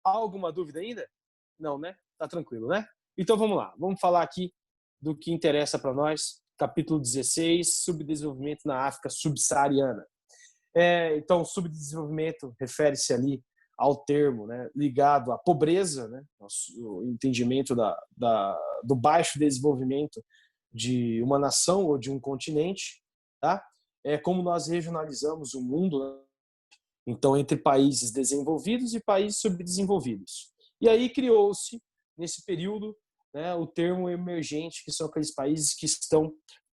Há alguma dúvida ainda? Não, né? Tá tranquilo, né? Então vamos lá. Vamos falar aqui do que interessa para nós. Capítulo 16, subdesenvolvimento na África subsaariana. Então, subdesenvolvimento refere-se ali ao termo, né, ligado à pobreza, né, o entendimento do baixo desenvolvimento de uma nação ou de um continente, tá? É como nós regionalizamos o mundo, né? Então, entre países desenvolvidos e países subdesenvolvidos. E aí criou-se, nesse período, né, o termo emergente, que são aqueles países que estão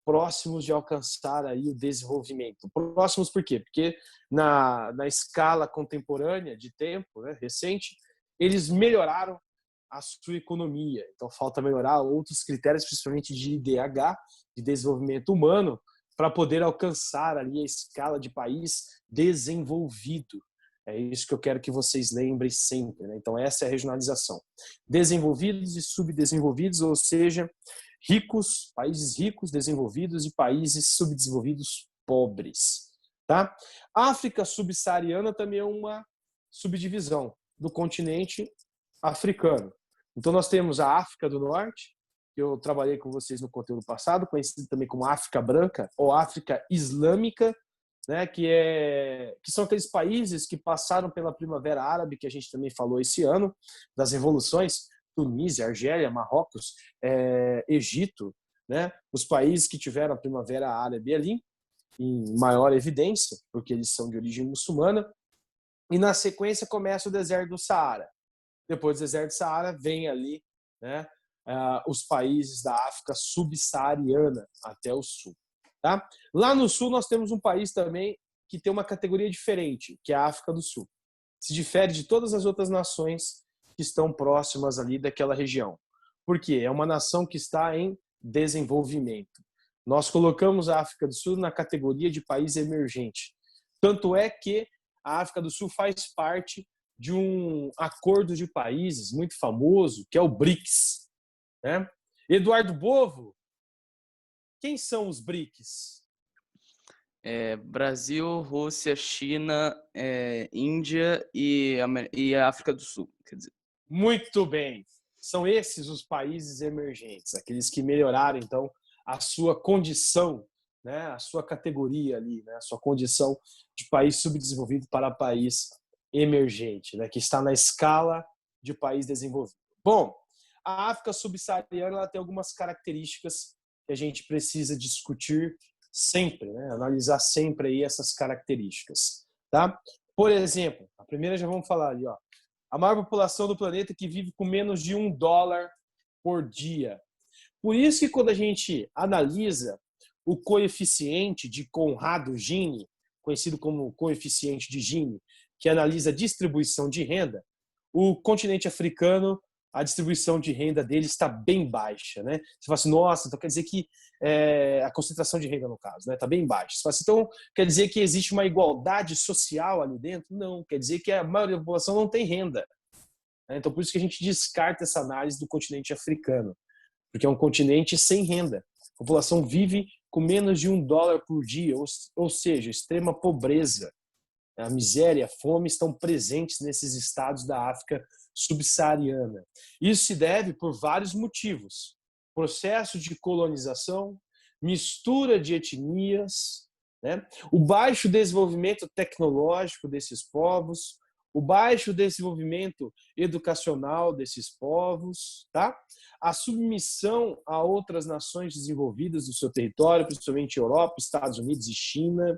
próximos de alcançar aí o desenvolvimento. Próximos por quê? Porque na escala contemporânea de tempo, né, recente, eles melhoraram a sua economia. Então, falta melhorar outros critérios, principalmente de IDH, de desenvolvimento humano, para poder alcançar ali a escala de país desenvolvido. É isso que eu quero que vocês lembrem sempre, né? Então, essa é a regionalização. Desenvolvidos e subdesenvolvidos, ou seja, ricos, países ricos, desenvolvidos e países subdesenvolvidos pobres. Tá? A África subsaariana também é uma subdivisão do continente africano. Então, nós temos a África do Norte, que eu trabalhei com vocês no conteúdo passado, conhecido também como África Branca ou África Islâmica, né, que são aqueles países que passaram pela Primavera Árabe, que a gente também falou esse ano, das revoluções, Tunísia, Argélia, Marrocos, Egito, né, os países que tiveram a Primavera Árabe ali, em maior evidência, porque eles são de origem muçulmana, e na sequência começa o deserto do Saara. Depois do deserto do Saara vem ali, né, os países da África subsaariana até o sul. Tá? Lá no sul nós temos um país também que tem uma categoria diferente, que é a África do Sul. Se difere de todas as outras nações que estão próximas ali daquela região. Por quê? É uma nação que está em desenvolvimento. Nós colocamos a África do Sul na categoria de país emergente. Tanto é que a África do Sul faz parte de um acordo de países muito famoso, que é o BRICS. Né? Eduardo Bovo, quem são os BRICS? Brasil, Rússia, China, Índia e a África do Sul. Quer dizer. Muito bem. São esses os países emergentes, aqueles que melhoraram, então, a sua condição, né, a sua categoria ali, né, a sua condição de país subdesenvolvido para país emergente, né, que está na escala de país desenvolvido. Bom, a África subsaariana ela tem algumas características que a gente precisa discutir sempre, né, analisar sempre aí essas características, tá? Por exemplo, a primeira já vamos falar ali, ó. A maior população do planeta que vive com menos de $1 por dia. Por isso que quando a gente analisa o coeficiente de Conrado-Gini, conhecido como coeficiente de Gini, que analisa a distribuição de renda, o continente africano, a distribuição de renda dele está bem baixa, né? Você fala assim, nossa, então quer dizer que a concentração de renda, no caso, né, está bem baixa. Você fala assim, então quer dizer que existe uma igualdade social ali dentro? Não, quer dizer que a maioria da população não tem renda. Então por isso que a gente descarta essa análise do continente africano, porque é um continente sem renda. A população vive com menos de $1 por dia, ou seja, extrema pobreza. A miséria e a fome estão presentes nesses estados da África subsaariana. Isso se deve por vários motivos. Processo de colonização, mistura de etnias, né? O baixo desenvolvimento tecnológico desses povos, o baixo desenvolvimento educacional desses povos, tá? A submissão a outras nações desenvolvidas do seu território, principalmente Europa, Estados Unidos e China.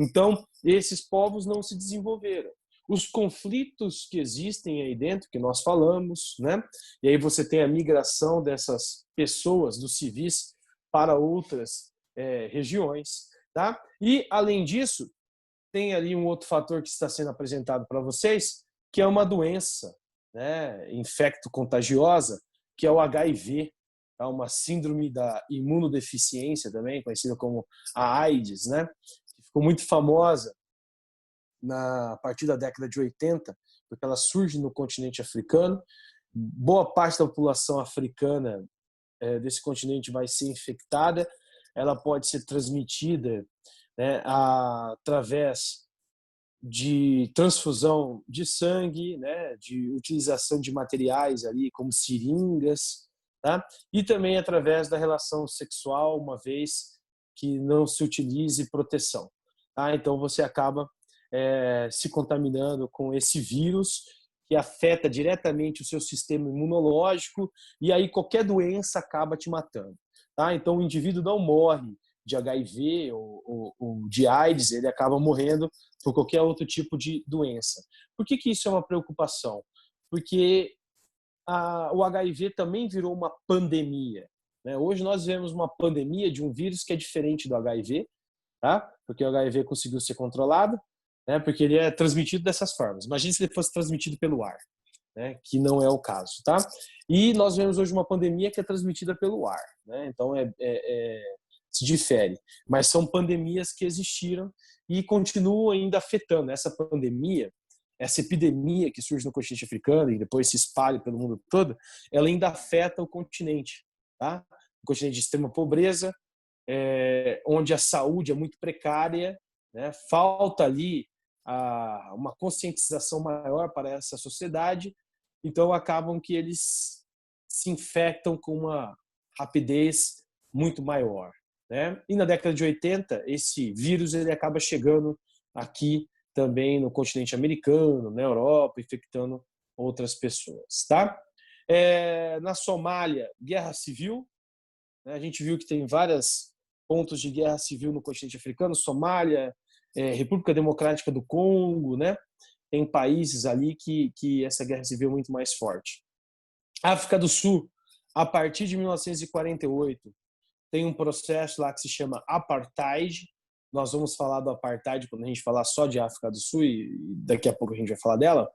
Então, esses povos não se desenvolveram. Os conflitos que existem aí dentro, que nós falamos, né? E aí você tem a migração dessas pessoas, dos civis, para outras regiões, tá? E, além disso, tem ali um outro fator que está sendo apresentado para vocês, que é uma doença, né, infecto-contagiosa, que é o HIV, tá? Uma síndrome da imunodeficiência também, conhecida como a AIDS, né? Que ficou muito famosa a partir da década de 80, porque ela surge no continente africano. Boa parte da população africana desse continente vai ser infectada. Ela pode ser transmitida, né, através de transfusão de sangue, né, de utilização de materiais ali como seringas, tá? E também através da relação sexual, uma vez que não se utilize proteção, tá? Então você acaba se contaminando com esse vírus que afeta diretamente o seu sistema imunológico e aí qualquer doença acaba te matando, tá? Então o indivíduo não morre de HIV ou de AIDS, ele acaba morrendo por qualquer outro tipo de doença. Por que isso é uma preocupação? Porque o HIV também virou uma pandemia, né? Hoje nós vemos uma pandemia de um vírus que é diferente do HIV, tá? Porque o HIV conseguiu ser controlado, né? Porque ele é transmitido dessas formas. Imagine se ele fosse transmitido pelo ar, né? Que não é o caso, tá? E nós vemos hoje uma pandemia que é transmitida pelo ar, né? Então se difere, mas são pandemias que existiram e continuam ainda afetando. Essa pandemia, essa epidemia que surge no continente africano e depois se espalha pelo mundo todo, ela ainda afeta o continente, tá? O continente de extrema pobreza, onde a saúde é muito precária, né? Falta ali uma conscientização maior para essa sociedade, então acabam que eles se infectam com uma rapidez muito maior, né? E na década de 80, esse vírus ele acaba chegando aqui também no continente americano, na Europa, infectando outras pessoas, tá? Na Somália, guerra civil, né? A gente viu que tem vários pontos de guerra civil no continente africano, Somália, República Democrática do Congo, né? Tem países ali que essa guerra civil é muito mais forte. África do Sul, a partir de 1948, tem um processo lá que se chama Apartheid. Nós vamos falar do Apartheid quando a gente falar só de África do Sul, e daqui a pouco a gente vai falar dela,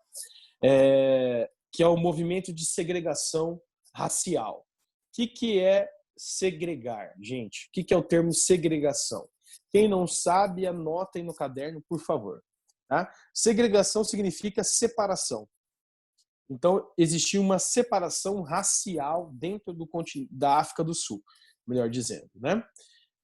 que é o movimento de segregação racial. O que é segregar, gente? O que é o termo segregação? Quem não sabe, anotem no caderno, por favor. Tá? Segregação significa separação. Então, existia uma separação racial dentro da África do Sul, melhor dizendo, né?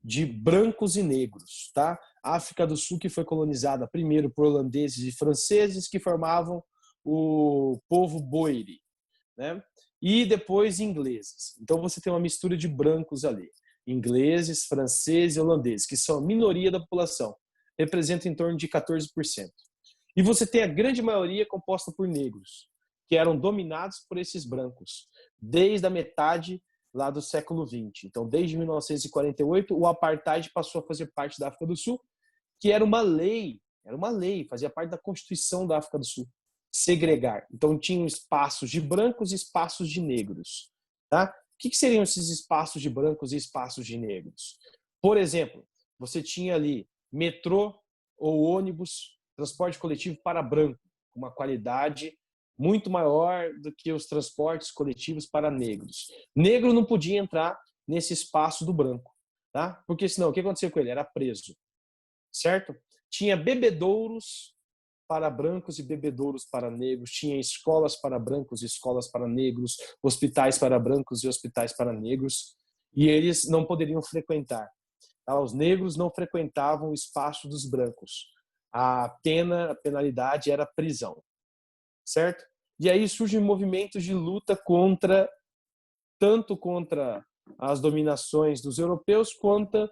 De brancos e negros, tá? A África do Sul que foi colonizada primeiro por holandeses e franceses que formavam o povo Boiri, né? E depois ingleses. Então você tem uma mistura de brancos ali, ingleses, franceses e holandeses, que são a minoria da população, representam em torno de 14%. E você tem a grande maioria composta por negros, que eram dominados por esses brancos, desde a metade lá do século XX. Então, desde 1948, o apartheid passou a fazer parte da África do Sul, que era uma lei, fazia parte da Constituição da África do Sul, segregar. Então, tinham espaços de brancos e espaços de negros. Tá? O que seriam esses espaços de brancos e espaços de negros? Por exemplo, você tinha ali metrô ou ônibus, transporte coletivo para branco, com uma qualidade muito maior do que os transportes coletivos para negros. Negro não podia entrar nesse espaço do branco, tá? Porque senão, o que acontecia com ele? Era preso, certo? Tinha bebedouros para brancos e bebedouros para negros, tinha escolas para brancos e escolas para negros, hospitais para brancos e hospitais para negros, e eles não poderiam frequentar. Tá? Os negros não frequentavam o espaço dos brancos. A penalidade era prisão, certo? E aí surgem movimentos de luta tanto contra as dominações dos europeus quanto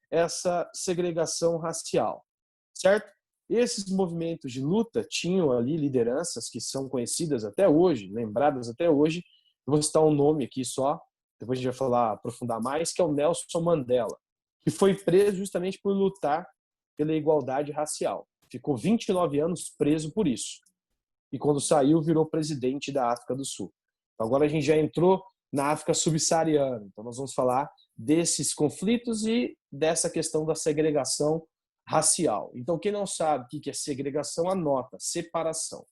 essa segregação racial, certo? Esses movimentos de luta tinham ali lideranças que são conhecidas até hoje, lembradas até hoje. Eu vou citar um nome aqui só, depois a gente vai falar, aprofundar mais, que é o Nelson Mandela, que foi preso justamente por lutar pela igualdade racial. Ficou 29 anos preso por isso. E quando saiu, virou presidente da África do Sul. Então, agora a gente já entrou na África subsaariana. Então, nós vamos falar desses conflitos e dessa questão da segregação racial. Então, quem não sabe o que é segregação, anota, separação.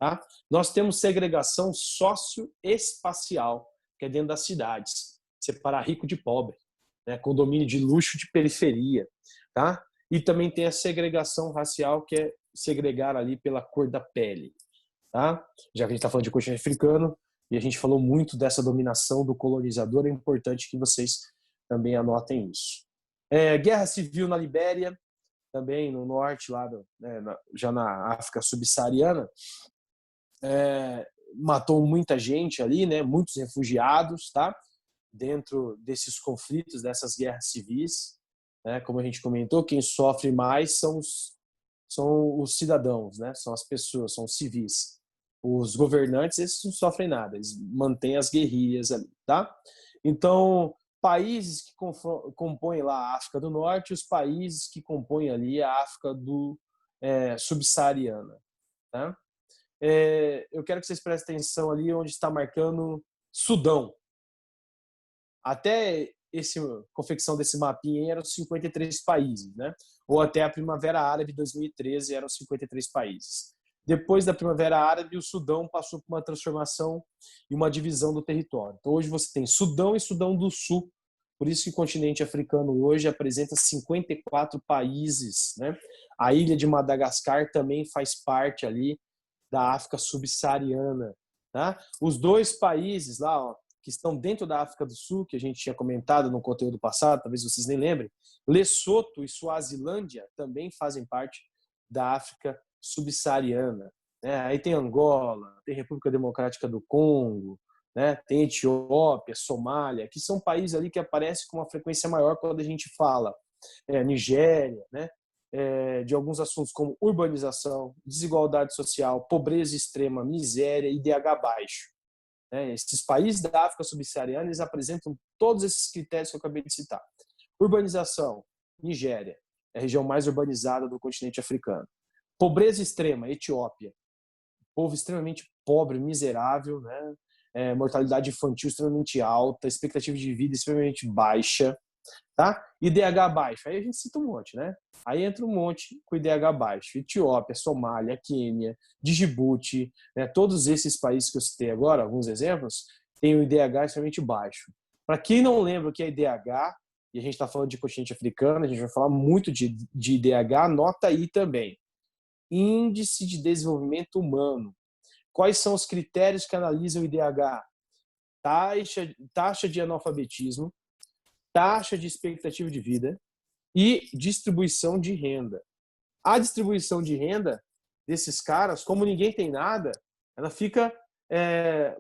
Tá? Nós temos segregação socioespacial, que é dentro das cidades. Separar rico de pobre, né? Condomínio de luxo de periferia. Tá? E também tem a segregação racial, que é segregar ali pela cor da pele. Tá? Já que a gente está falando de continente africano e a gente falou muito dessa dominação do colonizador, é importante que vocês também anotem isso. Guerra civil na Libéria, também no norte, lá já na África subsaariana, matou muita gente ali, né? Muitos refugiados, tá? Dentro desses conflitos, dessas guerras civis, né? Como a gente comentou, quem sofre mais são os cidadãos, né? São as pessoas, são os civis. Os governantes, esses não sofrem nada, eles mantêm as guerrilhas ali, tá? Então, países que compõem lá a África do Norte, os países que compõem ali a África subsaariana, tá? Eu quero que vocês prestem atenção ali onde está marcando Sudão. Até confecção desse mapinha eram 53 países, né? Ou até a Primavera Árabe de 2013 eram 53 países. Depois da Primavera Árabe, o Sudão passou por uma transformação e uma divisão do território. Então, hoje você tem Sudão e Sudão do Sul. Por isso que o continente africano hoje apresenta 54 países, né? A ilha de Madagascar também faz parte ali da África subsaariana, tá? Os dois países lá, ó, que estão dentro da África do Sul, que a gente tinha comentado no conteúdo passado, talvez vocês nem lembrem, Lesoto e Suazilândia também fazem parte da África subsaariana, né? Aí tem Angola, tem República Democrática do Congo, né? Tem Etiópia, Somália, que são países ali que aparecem com uma frequência maior quando a gente fala Nigéria, né? De alguns assuntos como urbanização, desigualdade social, pobreza extrema, miséria e IDH baixo. Esses países da África subsaariana, eles apresentam todos esses critérios que eu acabei de citar. Urbanização, Nigéria, é a região mais urbanizada do continente africano. Pobreza extrema, Etiópia, povo extremamente pobre, miserável, né? Mortalidade infantil extremamente alta, expectativa de vida extremamente baixa, tá? IDH baixo, aí a gente cita um monte, né? Aí entra um monte com IDH baixo. Etiópia, Somália, Quênia, Djibouti, né? Todos esses países que eu citei agora, alguns exemplos, têm o IDH extremamente baixo. Para quem não lembra o que é IDH, e a gente está falando de continente africano, a gente vai falar muito de IDH, anota aí também. Índice de Desenvolvimento Humano. Quais são os critérios que analisam o IDH? Taxa de analfabetismo, taxa de expectativa de vida e distribuição de renda. A distribuição de renda desses caras, como ninguém tem nada, ela fica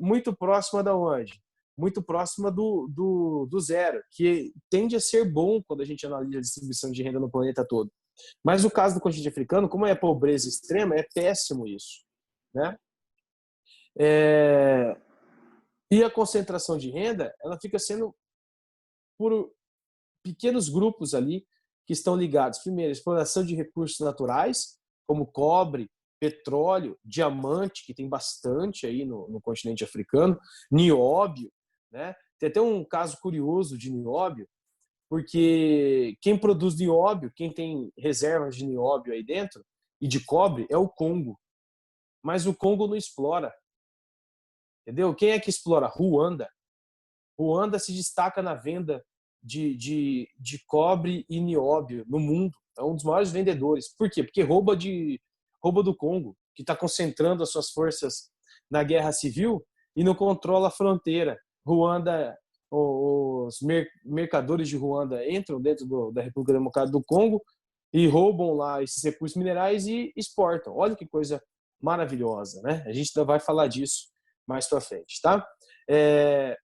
muito próxima da onde? Muito próxima do zero, que tende a ser bom quando a gente analisa a distribuição de renda no planeta todo. Mas no caso do continente africano, como é pobreza extrema, é péssimo isso, né? E a concentração de renda, ela fica sendo por pequenos grupos ali que estão ligados, primeiro, à exploração de recursos naturais, como cobre, petróleo, diamante, que tem bastante aí no continente africano, nióbio, né? Tem até um caso curioso de nióbio, porque quem produz nióbio, quem tem reservas de nióbio aí dentro e de cobre é o Congo, mas o Congo não explora, entendeu? Quem é que explora? Ruanda. Ruanda se destaca na venda de cobre e nióbio no mundo. É um dos maiores vendedores. Por quê? Porque rouba do Congo, que está concentrando as suas forças na guerra civil e não controla a fronteira. Ruanda, os mercadores de Ruanda entram dentro da República Democrática do Congo e roubam lá esses recursos minerais e exportam. Olha que coisa maravilhosa, né? A gente ainda vai falar disso mais para frente, tá?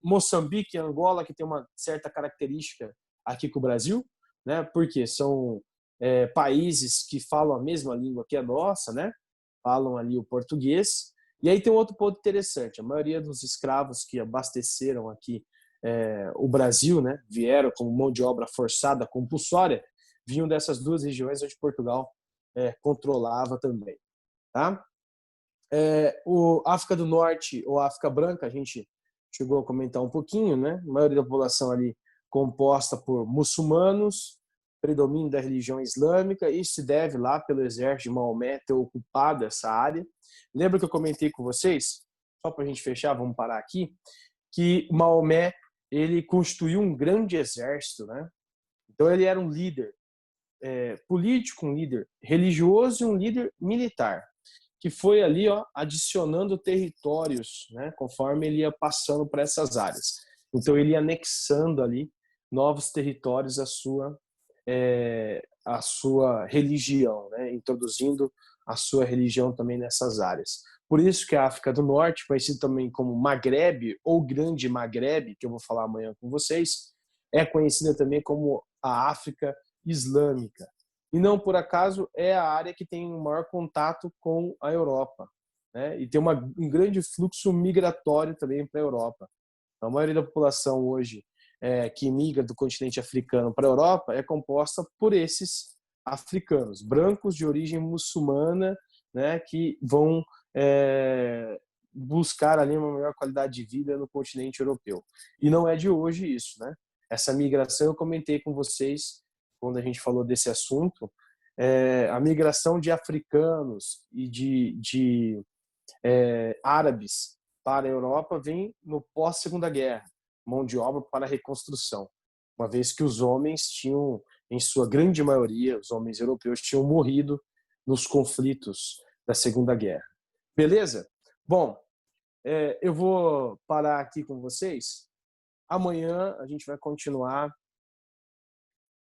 Moçambique e Angola, que tem uma certa característica aqui com o Brasil, né? Porque são países que falam a mesma língua que a nossa, né? Falam ali o português. E aí tem um outro ponto interessante: a maioria dos escravos que abasteceram aqui o Brasil, né? Vieram como mão de obra forçada, compulsória, vinham dessas duas regiões onde Portugal controlava também, tá? O África do Norte ou África Branca, a gente chegou a comentar um pouquinho, né? A maioria da população ali composta por muçulmanos, predomínio da religião islâmica, isso se deve lá pelo exército de Maomé ter ocupado essa área. Lembra que eu comentei com vocês, só para a gente fechar, vamos parar aqui, que Maomé, ele constituiu um grande exército, né? Então ele era um líder político, um líder religioso e um líder militar, que foi ali adicionando territórios, né, conforme ele ia passando por essas áreas. Então ele ia anexando ali novos territórios a sua religião, né? Introduzindo a sua religião também nessas áreas. Por isso que a África do Norte, conhecida também como Maghreb ou Grande Maghreb, que eu vou falar amanhã com vocês, é conhecida também como a África Islâmica. E não por acaso é a área que tem o maior contato com a Europa, né? E tem um grande fluxo migratório também para a Europa. A maioria da população hoje que migra do continente africano para a Europa é composta por esses africanos, brancos de origem muçulmana, né, que vão buscar ali uma melhor qualidade de vida no continente europeu. E não é de hoje isso, né? Essa migração eu comentei com vocês quando a gente falou desse assunto, a migração de africanos e de árabes para a Europa vem no pós-Segunda Guerra, mão de obra para a reconstrução, uma vez que os homens tinham, em sua grande maioria, os homens europeus tinham morrido nos conflitos da Segunda Guerra. Beleza? Bom, eu vou parar aqui com vocês. Amanhã a gente vai continuar